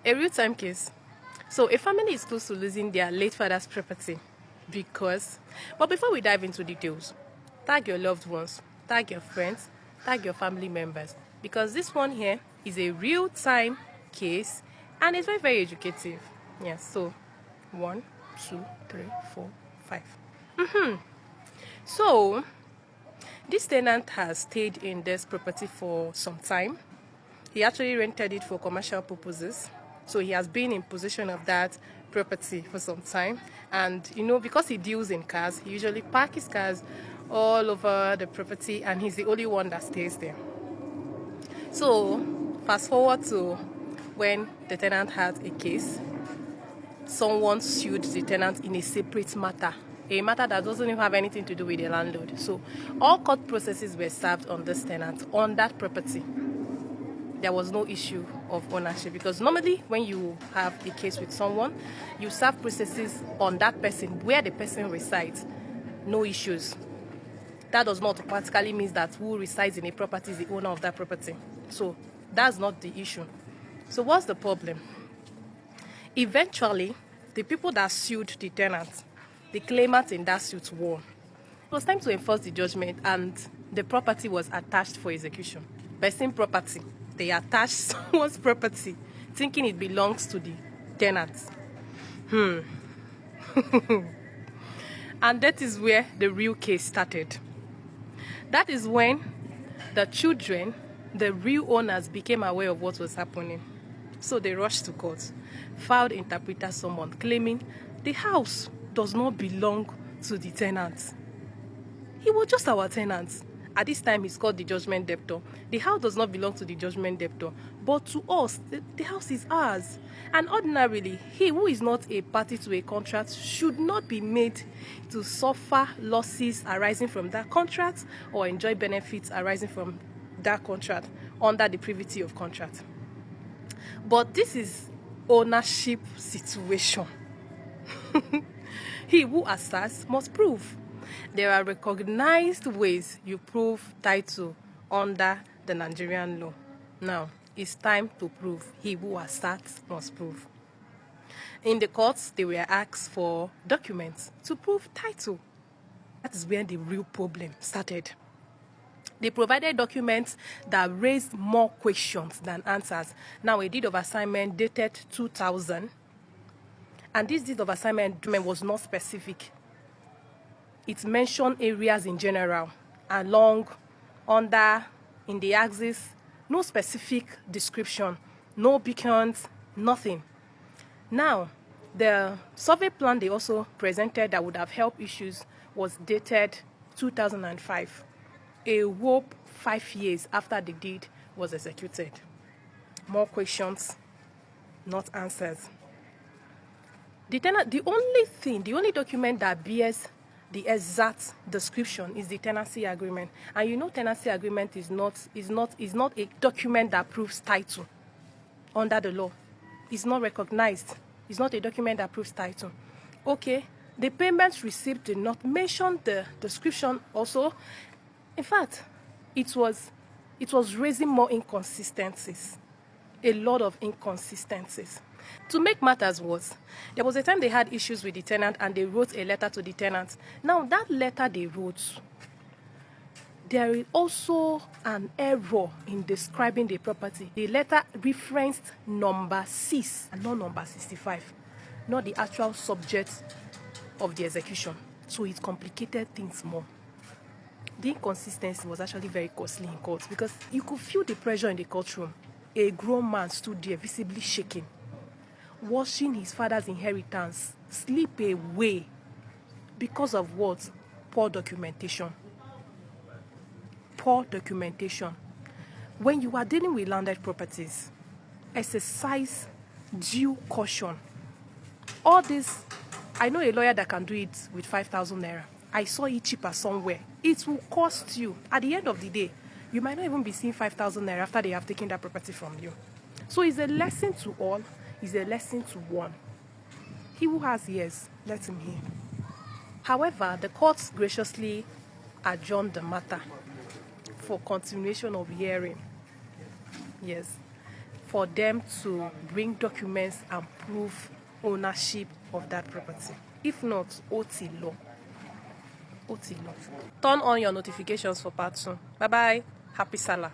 A real-time case. So a family is close to losing their late father's property but before we dive into details, tag your loved ones, tag your friends, tag your family members, because this one here is a real-time case and it's very, very educative. Yes, so 1, 2, 3, 4, 5. So this tenant has stayed in this property for some time. He actually rented it for commercial purposes. So he has been in possession of that property for some time. And, because he deals in cars, he usually parks his cars all over the property and he's the only one that stays there. So fast forward to when the tenant had a case. Someone sued the tenant in a separate matter, a matter that doesn't even have anything to do with the landlord. So all court processes were served on this tenant, on that property. There was no issue of ownership, because normally when you have a case with someone, you serve processes on that person where the person resides. No issues. That does not automatically mean that who resides in a property is the owner of that property. So that's not the issue. So what's the problem? Eventually, the people that sued the tenant, the claimant in that suit, won. It was time to enforce the judgment and the property was attached for execution. Person property. They attached someone's property thinking it belongs to the tenant. And that is where the real case started. That is when the children, the real owners, became aware of what was happening. So they rushed to court, filed interpreter summon, claiming the house does not belong to the tenant. He was just our tenant. At this time, he's called the judgment debtor. The house does not belong to the judgment debtor, but to us, the house is ours. And ordinarily, he who is not a party to a contract should not be made to suffer losses arising from that contract or enjoy benefits arising from that contract under the privity of contract. But this is ownership situation. He who asserts must prove. There are recognized ways you prove title under the Nigerian law. Now, it's time to prove. He who asserts must prove. In the courts, they were asked for documents to prove title. That is where the real problem started. They provided documents that raised more questions than answers. Now, a deed of assignment dated 2000, and this deed of assignment was not specific. It mentioned areas in general, along, under, in the axis, no specific description, no beacons, nothing. Now, the survey plan they also presented that would have helped issues was dated 2005, a whoop 5 years after the deed was executed. More questions, not answers. The only document that bears the exact description is the tenancy agreement. And tenancy agreement is not a document that proves title under the law. It's not recognized. It's not a document that proves title. Okay, the payment receipt did not mention the description also. In fact, it was raising more inconsistencies. A lot of inconsistencies. To make matters worse, there was a time they had issues with the tenant and they wrote a letter to the tenant. Now, that letter they wrote, there is also an error in describing the property. The letter referenced number 6 and not number 65, not the actual subject of the execution. So it complicated things more. The inconsistency was actually very costly in court because you could feel the pressure in the courtroom. A grown man stood there visibly shaking, watching his father's inheritance slip away because of what? Poor documentation. Poor documentation. When you are dealing with landed properties, exercise due caution. All this, I know a lawyer that can do it with 5,000 naira. I saw it cheaper somewhere. It will cost you. At the end of the day, you might not even be seeing 5,000 naira after they have taken that property from you. So it's a lesson to all. It's a lesson to one. He who has ears, let him hear. However, the courts graciously adjourned the matter for continuation of hearing. Yes, for them to bring documents and prove ownership of that property. If not, OT law. OT law. Turn on your notifications for part 2. Bye bye. Happy Salah.